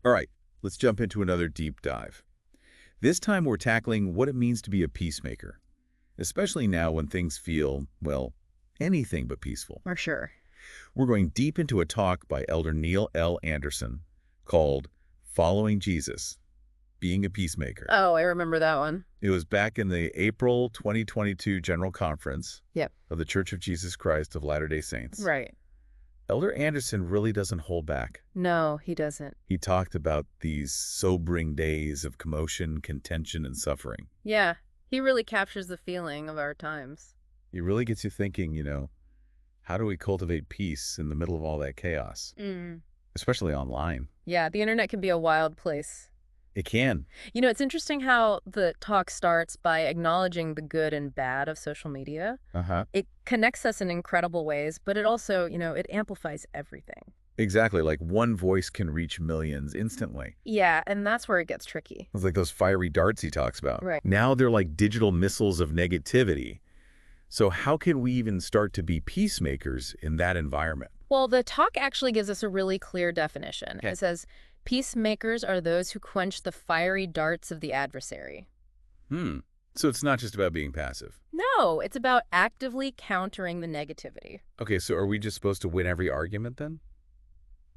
All right, let's jump into another deep dive. This time we're tackling what it means to be a peacemaker, especially now when things feel, well, anything but peaceful. For sure. We're going deep into a talk by Elder Neil L. Anderson called Following Jesus, Being a Peacemaker. Oh, I remember that one. It was back in the April 2022 General Conference Yep. of the Church of Jesus Christ of Latter-day Saints. Right. Elder Anderson really doesn't hold back. No, he doesn't. He talked about these sobering days of commotion, contention, and suffering. Yeah, he really captures the feeling of our times. It really gets you thinking, how do we cultivate peace in the middle of all that chaos, especially online? Yeah, the internet can be a wild place. It can. It's interesting how the talk starts by acknowledging the good and bad of social media. Uh-huh. It connects us in incredible ways, but it also, it amplifies everything. Exactly, like one voice can reach millions instantly. Yeah, and that's where it gets tricky. It's like those fiery darts he talks about. Right. Now they're like digital missiles of negativity. So how can we even start to be peacemakers in that environment? Well, the talk actually gives us a really clear definition. Okay. It says, peacemakers are those who quench the fiery darts of the adversary. So it's not just about being passive. No, it's about actively countering the negativity. Okay, so are we just supposed to win every argument then?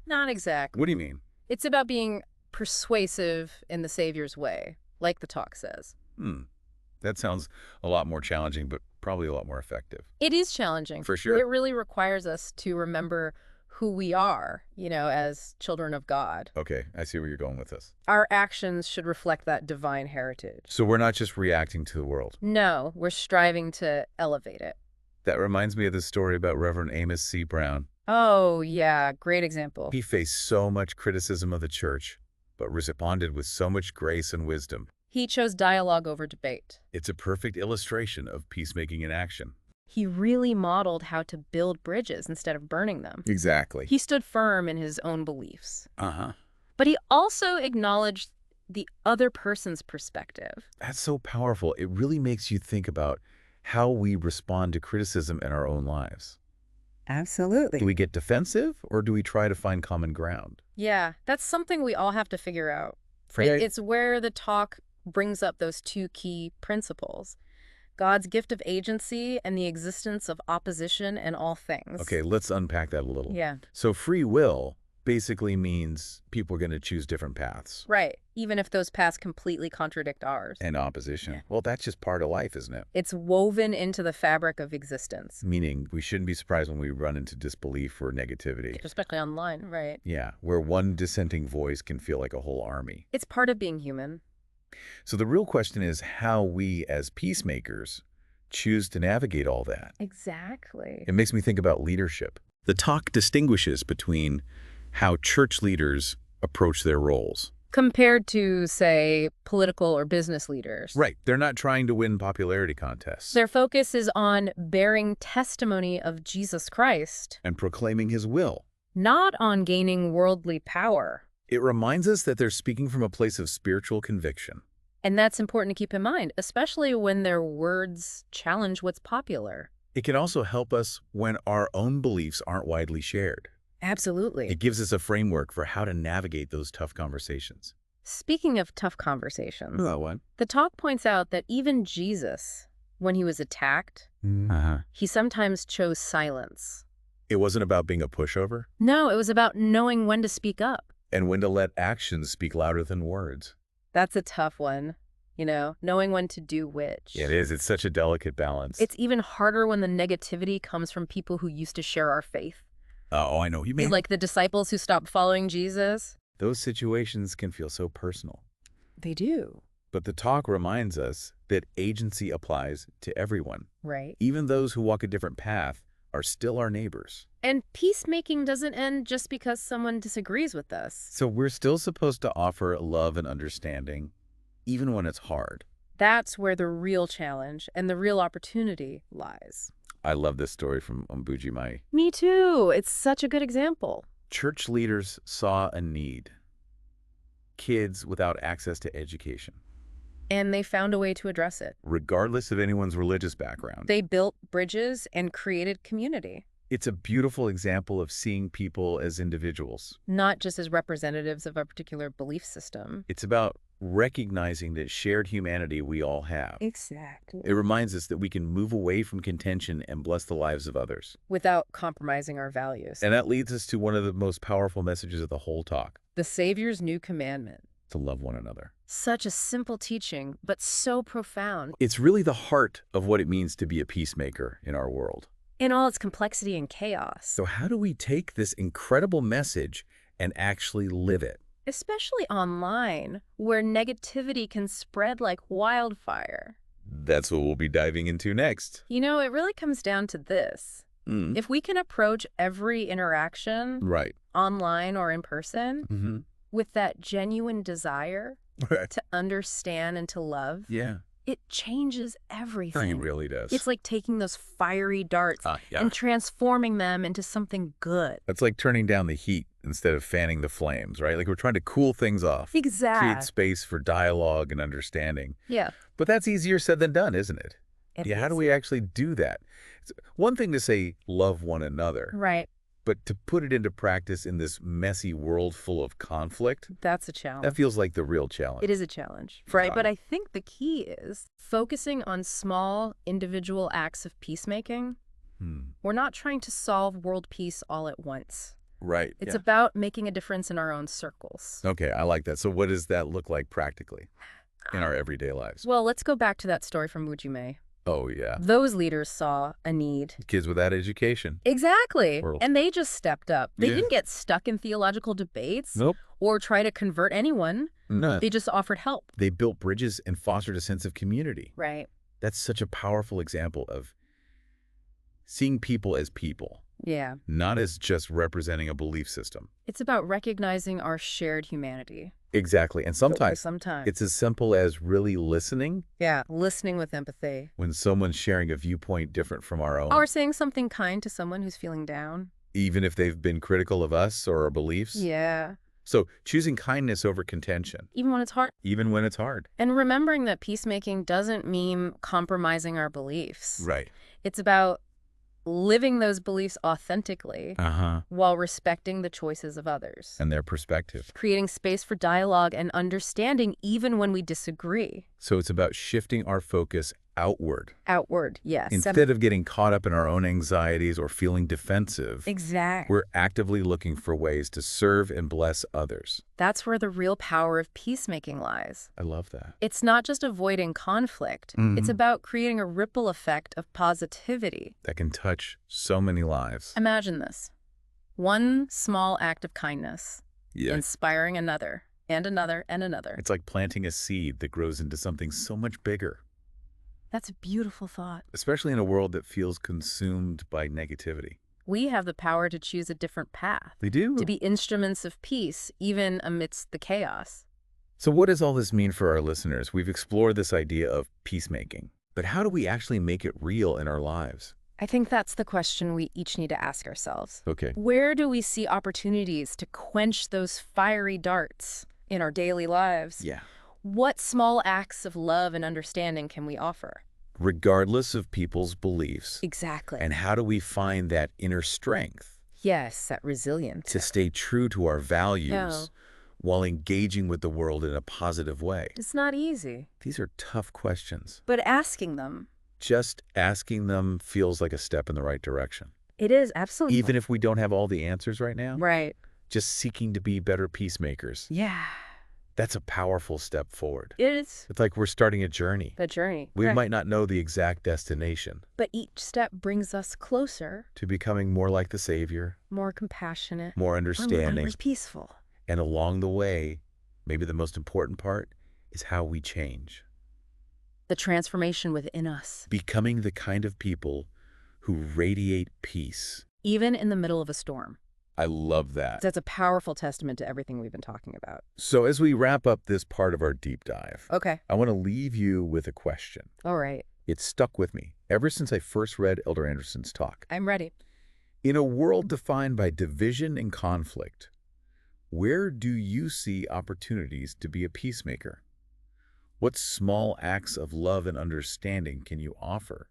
Not exactly. What do you mean? It's about being persuasive in the Savior's way, like the talk says. That sounds a lot more challenging, but probably a lot more effective. It is challenging. For sure. It really requires us to remember who we are, as children of God. Okay, I see where you're going with this. Our actions should reflect that divine heritage. So we're not just reacting to the world. No, we're striving to elevate it. That reminds me of the story about Reverend Amos C. Brown. Oh, yeah, great example. He faced so much criticism of the church, but responded with so much grace and wisdom. He chose dialogue over debate. It's a perfect illustration of peacemaking in action. He really modeled how to build bridges instead of burning them. Exactly. He stood firm in his own beliefs. Uh-huh. But he also acknowledged the other person's perspective. That's so powerful. It really makes you think about how we respond to criticism in our own lives. Absolutely. Do we get defensive or do we try to find common ground? Yeah, that's something we all have to figure out. Yeah. It's where the talk brings up those two key principles: God's gift of agency and the existence of opposition in all things. Okay, let's unpack that a little. Yeah. So free will basically means people are going to choose different paths. Right, even if those paths completely contradict ours. And opposition. Yeah. Well, that's just part of life, isn't it? It's woven into the fabric of existence. Meaning we shouldn't be surprised when we run into disbelief or negativity. Especially online, right? Yeah, where one dissenting voice can feel like a whole army. It's part of being human. So the real question is how we as peacemakers choose to navigate all that. Exactly. It makes me think about leadership. The talk distinguishes between how church leaders approach their roles. Compared to, say, political or business leaders. Right. They're not trying to win popularity contests. Their focus is on bearing testimony of Jesus Christ, And proclaiming his will. not on gaining worldly power. It reminds us that they're speaking from a place of spiritual conviction. And that's important to keep in mind, especially when their words challenge what's popular. It can also help us when our own beliefs aren't widely shared. Absolutely. It gives us a framework for how to navigate those tough conversations. Speaking of tough conversations, What? the talk points out that even Jesus, when he was attacked, he sometimes chose silence. It wasn't about being a pushover, No, it was about knowing when to speak up. and when to let actions speak louder than words. That's a tough one, knowing when to do which. It is. It's such a delicate balance. It's even harder when the negativity comes from people who used to share our faith. Oh, I know what you mean. Like the disciples who stopped following Jesus. Those situations can feel so personal. They do. But the talk reminds us that agency applies to everyone. Right. Even those who walk a different path are still our neighbors. And peacemaking doesn't end just because someone disagrees with us. So we're still supposed to offer love and understanding, even when it's hard. That's where the real challenge and the real opportunity lies. I love this story from Ombuji Mai. Me too. It's such a good example. Church leaders saw a need. Kids without access to education. And they found a way to address it. Regardless of anyone's religious background. They built bridges and created community. It's a beautiful example of seeing people as individuals. not just as representatives of a particular belief system. It's about recognizing that shared humanity we all have. Exactly. It reminds us that we can move away from contention and bless the lives of others. Without compromising our values. And that leads us to one of the most powerful messages of the whole talk, The Savior's new commandment. to love one another. Such a simple teaching, but so profound. It's really the heart of what it means to be a peacemaker in our world. In all its complexity and chaos. So how do we take this incredible message and actually live it? Especially online, where negativity can spread like wildfire. That's what we'll be diving into next. You know, it really comes down to this. If we can approach every interaction, Right. online or in person, Mm-hmm. with that genuine desire Right. to understand and to love, Yeah. it changes everything. It really does. It's like taking those fiery darts Yeah. and transforming them into something good. That's like turning down the heat instead of fanning the flames, right? Like we're trying to cool things off. Create Exactly. space for dialogue and understanding. Yeah. But that's easier said than done, isn't it? It How do is. we actually do that? It's one thing to say love one another, Right. but to put it into practice in this messy world full of conflict, That's a challenge. that feels like the real challenge. It is a challenge, right? Yeah. But I think the key is focusing on small individual acts of peacemaking. We're not trying to solve world peace all at once. Right. It's about making a difference in our own circles. Okay, I like that. So what does that look like practically in our everyday lives? Well, let's go back to that story from Mujime. Oh, yeah. Those leaders saw a need. Kids without education. Exactly. World. And they just stepped up. They Yeah. didn't get stuck in theological debates Nope. or try to convert anyone. No. They just offered help. They built bridges and fostered a sense of community. Right. That's such a powerful example of seeing people as people, Yeah. not as just representing a belief system. It's about recognizing our shared humanity. Exactly. And sometimes Sometimes. it's as simple as really listening Yeah. Listening with empathy. when someone's sharing a viewpoint different from our own, Or saying something kind to someone who's feeling down. even if they've been critical of us or our beliefs. Yeah. So choosing kindness over contention, Even when it's hard. even when it's hard. And remembering that peacemaking doesn't mean compromising our beliefs. Right. It's about living those beliefs authentically Uh-huh. while respecting the choices of others. And their perspective. Creating space for dialogue and understanding even when we disagree. So it's about shifting our focus outward. Outward, yes. Instead of getting caught up in our own anxieties or feeling defensive, Exactly. we're actively looking for ways to serve and bless others. That's where the real power of peacemaking lies. I love that. It's not just avoiding conflict. It's about creating a ripple effect of positivity. That can touch so many lives. Imagine this. One small act of kindness, Yeah. inspiring another, and another, and another. It's like planting a seed that grows into something so much bigger, That's a beautiful thought. especially in a world that feels consumed by negativity. We have the power to choose a different path, They do. to be instruments of peace, even amidst the chaos. So what does all this mean for our listeners? We've explored this idea of peacemaking, but how do we actually make it real in our lives? I think that's the question we each need to ask ourselves. Okay. Where do we see opportunities to quench those fiery darts in our daily lives? Yeah. What small acts of love and understanding can we offer? Regardless of people's beliefs. Exactly. And how do we find that inner strength Yes, that resilience. to stay true to our values Yeah. while engaging with the world in a positive way? It's not easy, These are tough questions. but asking them, Just asking them feels like a step in the right direction. it is absolutely. Even if we don't have all the answers right now, Right. just seeking to be better peacemakers. Yeah. That's a powerful step forward. It is It's like we're starting a journey. the journey. We Right. might not know the exact destination But each step brings us closer, to becoming more like the Savior, more compassionate, more more understanding. peaceful. And along the way, maybe the most important part is how we change. The transformation within us, Becoming the kind of people who radiate peace. even in the middle of a storm. I love that. That's a powerful testament to everything we've been talking about. So as we wrap up this part of our deep dive, Okay. I want to leave you with a question. All right. It's stuck with me ever since I first read Elder Anderson's talk. I'm ready. In a world defined by division and conflict, where do you see opportunities to be a peacemaker? What small acts of love and understanding can you offer?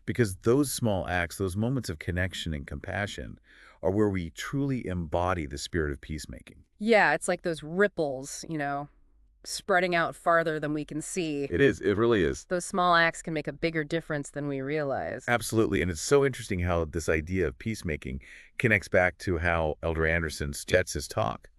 Because those small acts, those moments of connection and compassion, are where we truly embody the spirit of peacemaking. Yeah, it's like those ripples, spreading out farther than we can see. It is. It really is. Those small acts can make a bigger difference than we realize. Absolutely. And it's so interesting how this idea of peacemaking connects back to how Elder Anderson sets his talk.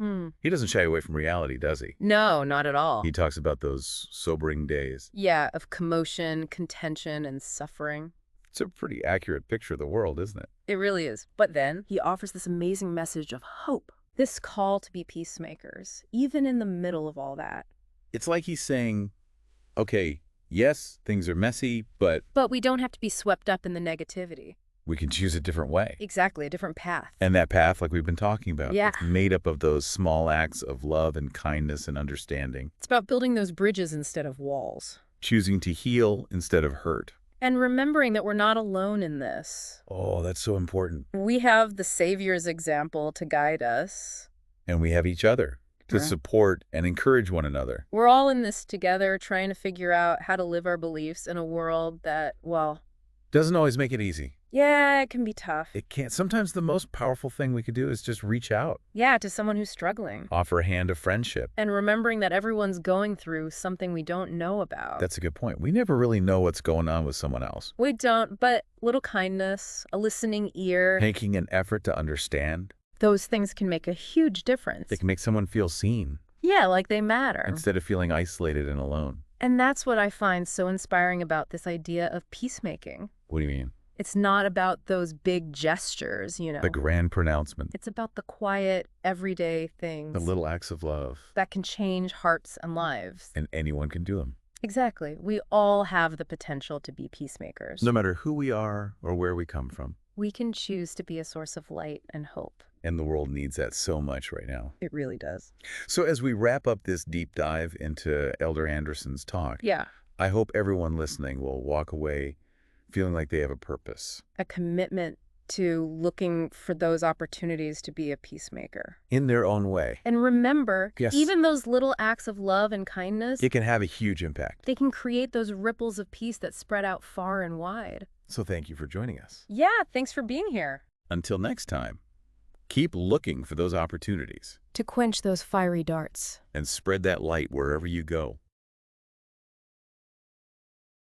He doesn't shy away from reality, does he? No, not at all. He talks about those sobering days. Yeah, of commotion, contention, and suffering. It's a pretty accurate picture of the world, isn't it? It really is. But then he offers this amazing message of hope. This call to be peacemakers, even in the middle of all that. It's like he's saying, okay, yes, things are messy, but we don't have to be swept up in the negativity. we can choose a different way. Exactly, a different path. And that path, like we've been talking about, Yeah. it's made up of those small acts of love and kindness and understanding, It's about building those bridges instead of walls. choosing to heal instead of hurt. And remembering that we're not alone in this. Oh, that's so important. We have the Savior's example to guide us. And we have each other to Right. support and encourage one another. We're all in this together, trying to figure out how to live our beliefs in a world that, well, Doesn't always make it easy. yeah, it can be tough. It can't. Sometimes the most powerful thing we could do is just reach out, Yeah, to someone who's struggling. offer a hand of friendship. And remembering that everyone's going through something we don't know about. That's a good point. We never really know what's going on with someone else. We don't, but little kindness, a listening ear, Making an effort to understand, those things can make a huge difference. they can make someone feel seen Yeah, like they matter. instead of feeling isolated and alone. And that's what I find so inspiring about this idea of peacemaking. What do you mean? It's not about those big gestures, The grand pronouncement, It's about the quiet, everyday things the little acts of love, that can change hearts and lives. and anyone can do them. Exactly. We all have the potential to be peacemakers. No matter who we are or where we come from. We can choose to be a source of light and hope. And the world needs that so much right now. It really does. So as we wrap up this deep dive into Elder Anderson's talk, Yeah. I hope everyone listening will walk away feeling like they have a purpose A commitment to looking for those opportunities to be a peacemaker. in their own way. And remember, Yes. even those little acts of love and kindness, It can have a huge impact. they can create those ripples of peace that spread out far and wide. So thank you for joining us. Yeah, thanks for being here. Until next time, keep looking for those opportunities To quench those fiery darts. and spread that light wherever you go.